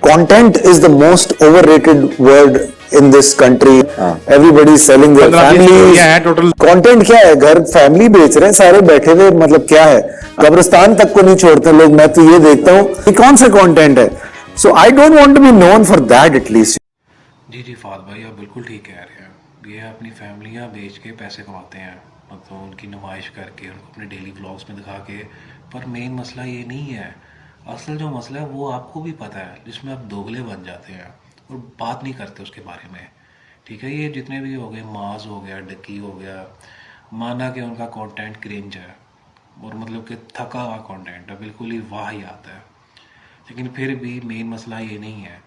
Content is the most overrated word in this country. Everybody is selling their families. Total content क्या है? घर family बेच रहे हैं सारे बैठे हुए, मतलब क्या है? कब्रिस्तान तक को नहीं छोड़ते लोग। मैं तो ये देखता हूँ कि कौन सा कंटेंट है। So I don't want to be known for that at least. जी फाद भाई, आप बिल्कुल ठीक कह रहे हैं। ये अपनी फैमिलियाँ बेच के पैसे कमाते हैं, मतलब उनकी नुमाइश करके, उनको अपने डेली व्लॉग्स में दिखा के। पर मेन मसला ये नहीं है। असल जो मसला है वो आपको भी पता है, जिसमें आप दोगले बन जाते हैं और बात नहीं करते उसके बारे में। ठीक है, ये जितने भी हो गए, माज हो गया, डक्की हो गया, माना कि उनका कंटेंट क्रिंज है और मतलब कि थका हुआ कंटेंट है, बिल्कुल ही वाहियात है। लेकिन फिर भी मेन मसला ये नहीं है।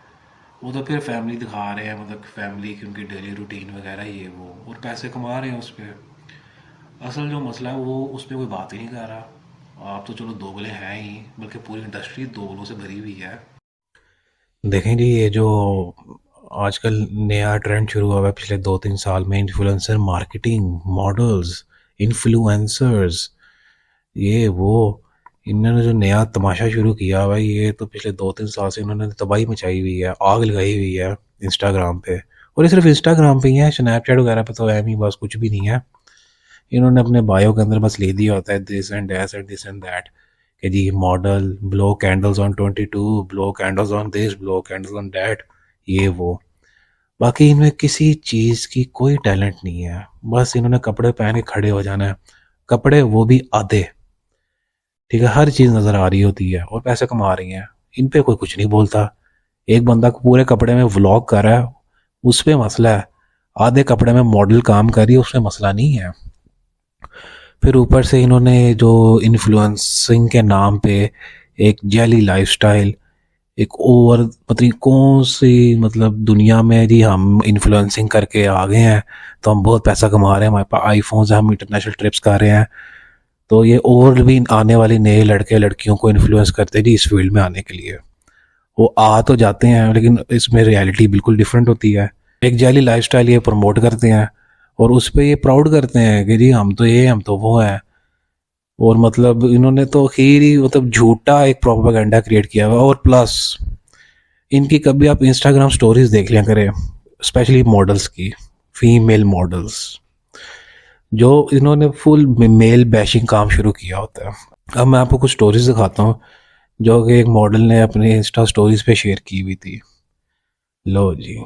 वो तो फिर फैमिली दिखा रहे हैं, मतलब फैमिली की उनकी डेली रूटीन वगैरह ये वो, और पैसे कमा रहे हैं उस पर। असल जो मसला है वो उस पर कोई बात ही नहीं कर रहा। आप तो चलो दोगले हैं ही, बल्कि पूरी इंडस्ट्री दोगलों से भरी हुई है। देखें जी, ये जो आजकल नया ट्रेंड शुरू हुआ है पिछले 2-3 साल में, इन्फ्लुएंसर मार्केटिंग, मॉडल्स, इन्फ्लुएंसर्स, ये वो, इन्होंने जो नया तमाशा शुरू किया हुआ है, ये तो पिछले 2-3 साल से इन्होंने तबाही मचाई हुई है, आग लगाई हुई है इंस्टाग्राम पे। और ये सिर्फ इंस्टाग्राम पे ही है, स्नैपचैट वगैरह पे तो एम ही बस कुछ भी नहीं है। इन्होंने अपने बायो के अंदर बस ले दिया होता है this and that and this and that, कि जी model, blow candles on 22, blow candles on this, blow candles on that, ये वो। बाकी इनमें किसी चीज़ की कोई टैलेंट नहीं है। बस इन्होंने कपड़े पहन के खड़े हो जाना है, कपड़े वो भी आधे, ठीक है, हर चीज़ नज़र आ रही होती है और पैसे कमा रही हैं। इन पे कोई कुछ नहीं बोलता। एक बंदा पूरे कपड़े में व्लॉग कर रहा है, उस पर मसला है। आधे कपड़े में मॉडल काम कर रही है, उसमें मसला नहीं है। फिर ऊपर से इन्होंने जो इन्फ्लुएंसिंग के नाम पे एक जेली लाइफस्टाइल, एक ओवर, मतलब कौन सी मतलब दुनिया में जी हम इन्फ्लुएंसिंग करके आ गए हैं तो हम बहुत पैसा कमा रहे हैं, हमारे पास आईफोन्स हैं, हम इंटरनेशनल ट्रिप्स कर रहे हैं। तो ये और भी आने वाले नए लड़के लड़कियों को इन्फ्लुएंस करते हैं जी इस फील्ड में आने के लिए। वो आ तो जाते हैं, लेकिन इसमें रियलिटी बिल्कुल डिफरेंट होती है। एक जेली लाइफस्टाइल ये प्रमोट करते हैं और उस पर ये प्राउड करते हैं कि जी हम तो ये, हम तो वो हैं। और मतलब इन्होंने तो खीर ही मतलब झूठा एक प्रोपेगेंडा क्रिएट किया हुआ। और प्लस इनकी कभी आप इंस्टाग्राम स्टोरीज देख लिया करें, स्पेशली मॉडल्स की, फीमेल मॉडल्स, जो इन्होंने फुल मेल बैशिंग काम शुरू किया होता है। अब मैं आपको कुछ स्टोरीज दिखाता हूँ जो कि एक मॉडल ने अपने इंस्टा स्टोरीज पे शेयर की हुई थी। लो जी,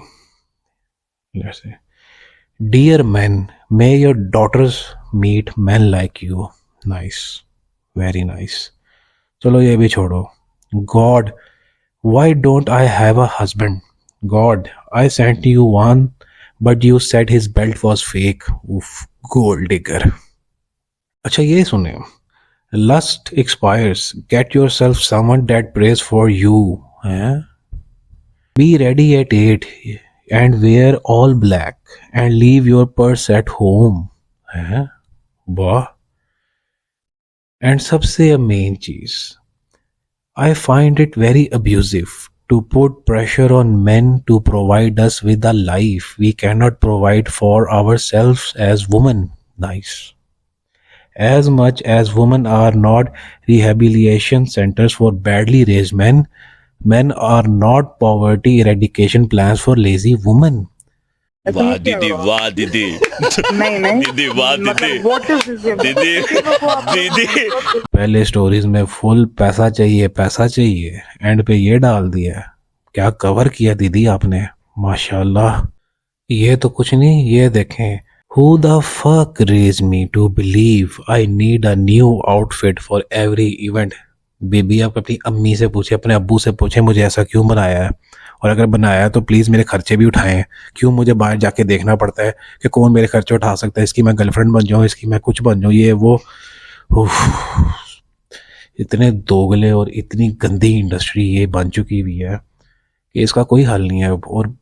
dear man, may your daughters meet man like you. Nice, very nice. चलो ये भी छोड़ो। God, why don't I have a husband? God, I sent you one, but you said his belt was fake. Oof, gold digger. अच्छा ये सुने, lust expires, get yourself someone that prays for you. Be ready at 8 and wear all black and leave your purse at home. वाह। And सबसे main चीज, I find it very abusive to put pressure on men to provide us with a life we cannot provide for ourselves as women. Nice. As much as women are not rehabilitation centers for badly raised men, men are not poverty eradication plans for lazy women. वाह दीदी, वाह दीदी, नहीं दीदी, वाह दीदी, what is this? दीदी, दीदी। पहले स्टोरीज में फुल पैसा चाहिए, पैसा चाहिए, एंड पे ये डाल दिया। क्या कवर किया दीदी आपने, माशाल्लाह। ये तो कुछ नहीं, ये देखें, Who the fuck raised me to believe I need a new outfit for every event? Baby आप अपनी अम्मी से पूछे, अपने अब्बू से पूछे, मुझे ऐसा क्यों बनाया है, और अगर बनाया है तो प्लीज़ मेरे खर्चे भी उठाएं। क्यों मुझे बाहर जाके देखना पड़ता है कि कौन मेरे खर्चे उठा सकता है, इसकी मैं गर्लफ्रेंड बन जाऊँ, इसकी मैं कुछ बन जाऊँ, ये वो। इतने दोगले और इतनी गंदी इंडस्ट्री ये बन चुकी हुई है कि इसका कोई हल नहीं है। और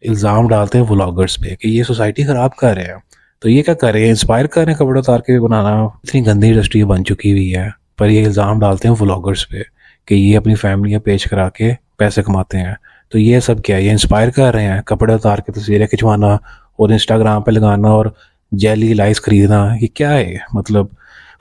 इल्ज़ाम डालते हैं व्लॉगर्स पे कि ये सोसाइटी ख़राब कर रहे हैं। तो ये क्या कर रहे हैं, इंस्पायर कर रहे हैं कपड़े उतार के बनाना। इतनी गंदी इंडस्ट्री बन चुकी हुई है, पर ये इल्ज़ाम डालते हैं व्लॉगर्स पे कि ये अपनी फैमिलियाँ पेश करा के पैसे कमाते हैं। तो ये सब क्या है, ये इंस्पायर कर रहे हैं कपड़े उतार के तस्वीरें खिंचवाना और इंस्टाग्राम पे लगाना और जेली लाइस खरीदना। ये क्या है मतलब?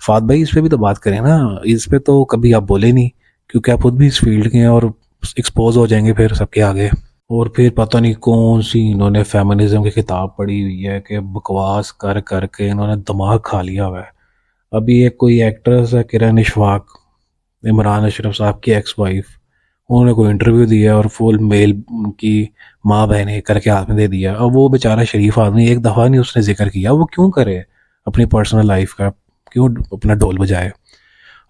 फाद भाई इस पे भी तो बात करें ना, इस पे तो कभी आप बोले नहीं, क्योंकि आप खुद भी इस फील्ड के हैं और एक्सपोज हो जाएंगे फिर सबके आगे। और फिर पता नहीं कौन सी इन्होंने फेमिनिज्म की किताब पढ़ी हुई है कि बकवास कर करके इन्होंने दिमाग खा लिया हुआ है। अभी एक कोई एक्ट्रेस है किरण इशफाक, इमरान अशरफ साहब की एक्स वाइफ, उन्होंने कोई इंटरव्यू दिया और फुल मेल की माँ बहन करके हाथ में दे दिया। अब वो बेचारा शरीफ आदमी, एक दफ़ा नहीं उसने जिक्र किया, वो क्यों करे अपनी पर्सनल लाइफ का, क्यों अपना ढोल बजाए।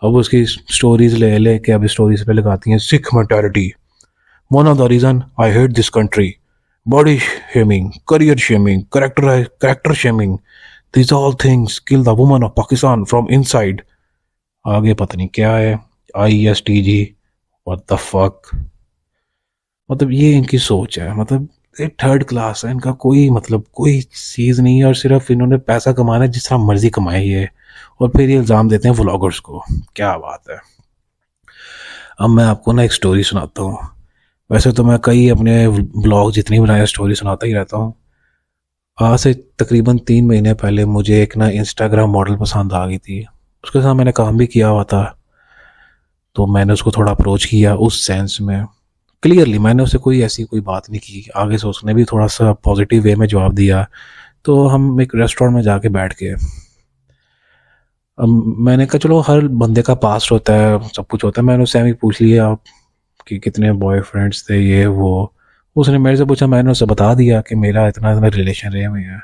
अब उसकी स्टोरीज ले ले के अब स्टोरीज पे लगाती हैं sick mentality, one of the reason I hate this country, body shaming, career shaming, character shaming, this all things kill the woman of Pakistan from inside. आगे पता नहीं क्या है, ISTG, व्हाट द फक। मतलब ये इनकी सोच है, मतलब ये थर्ड क्लास है इनका, कोई मतलब कोई चीज़ नहीं है और सिर्फ इन्होंने पैसा कमाना है जिस तरह मर्जी कमाए ये, और फिर ये इल्ज़ाम देते हैं व्लॉगर्स को। क्या बात है। अब मैं आपको ना एक स्टोरी सुनाता हूँ। वैसे तो मैं कई अपने ब्लॉग जितनी बनाए स्टोरी सुनाता ही रहता हूँ। आज से तकरीबन 3 महीने पहले मुझे एक ना इंस्टाग्राम मॉडल पसंद आ गई थी, उसके साथ मैंने काम भी किया हुआ था, तो मैंने उसको थोड़ा अप्रोच किया उस सेंस में। क्लियरली मैंने उसे कोई ऐसी कोई बात नहीं की, आगे से उसने भी थोड़ा सा पॉजिटिव वे में जवाब दिया। तो हम एक रेस्टोरेंट में जाके बैठ गए। अब मैंने कहा चलो हर बंदे का पास्ट होता है, सब कुछ होता है। मैंने उससे भी पूछ लिया कि कितने बॉयफ्रेंड्स थे ये वो। उसने मेरे से पूछा, मैंने उसे बता दिया कि मेरा इतना इतना रिलेशन रहे हुए हैं।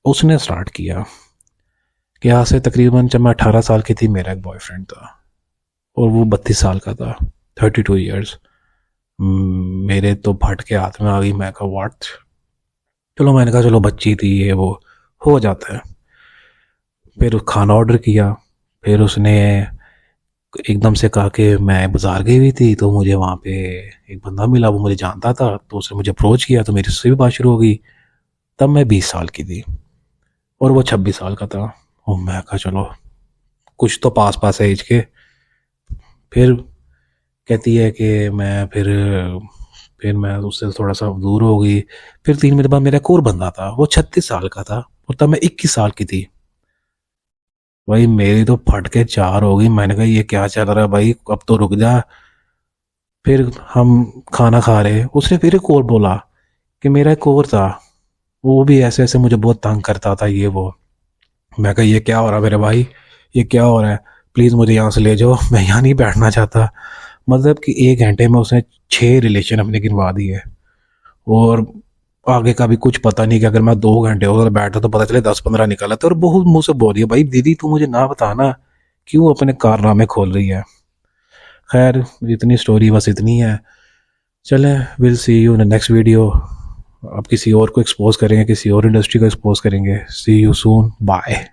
उसने स्टार्ट किया कि आज से तकरीबन जब मैं 18 साल की थी मेरा एक बॉयफ्रेंड था और वो 32 साल का था, 32 ईयर्स। मेरे तो फट के हाथ में आ गई। मैं कहा व्हाट। चलो मैंने कहा चलो बच्ची थी ये वो, हो जाता है। फिर खाना ऑर्डर किया। फिर उसने एकदम से कहा कि मैं बाज़ार गई हुई थी तो मुझे वहाँ पे एक बंदा मिला, वो मुझे जानता था, तो उसने मुझे अप्रोच किया, तो मेरी उससे भी बात शुरू हो गई। तब मैं 20 साल की थी और वो 26 साल का था। और मैं कहा चलो कुछ तो पास पास है एज के। फिर कहती है कि मैं फिर मैं उससे थोड़ा सा दूर हो गई। फिर 3 महीने बाद मेरा एक और बंदा था, वो 36 साल का था और तब मैं 21 साल की थी। भाई मेरी तो फट के 4 हो गई। मैंने कहा ये क्या चल रहा है भाई, अब तो रुक जा। फिर हम खाना खा रहे, उसने फिर एक और बोला कि मेरा एक और था, वो भी ऐसे ऐसे मुझे बहुत तंग करता था ये वो। मैं कहा ये क्या हो रहा है मेरे भाई, ये क्या हो रहा है, प्लीज़ मुझे यहाँ से ले जाओ, मैं यहाँ नहीं बैठना चाहता। मतलब कि 1 घंटे में उसने 6 रिलेशन अपने गिनवा दिए और आगे का भी कुछ पता नहीं कि अगर मैं 2 घंटे उधर बैठा तो पता चले 10-15 निकल आते। और बहुत मुँह से बोल रही है, भाई दीदी तू मुझे ना बताना क्यों अपने कारनामे खोल रही है। खैर इतनी स्टोरी बस इतनी है। चलें, will see you in next video. अब किसी और को एक्सपोज करेंगे, किसी और इंडस्ट्री को एक्सपोज करेंगे। सी यू सून, बाय।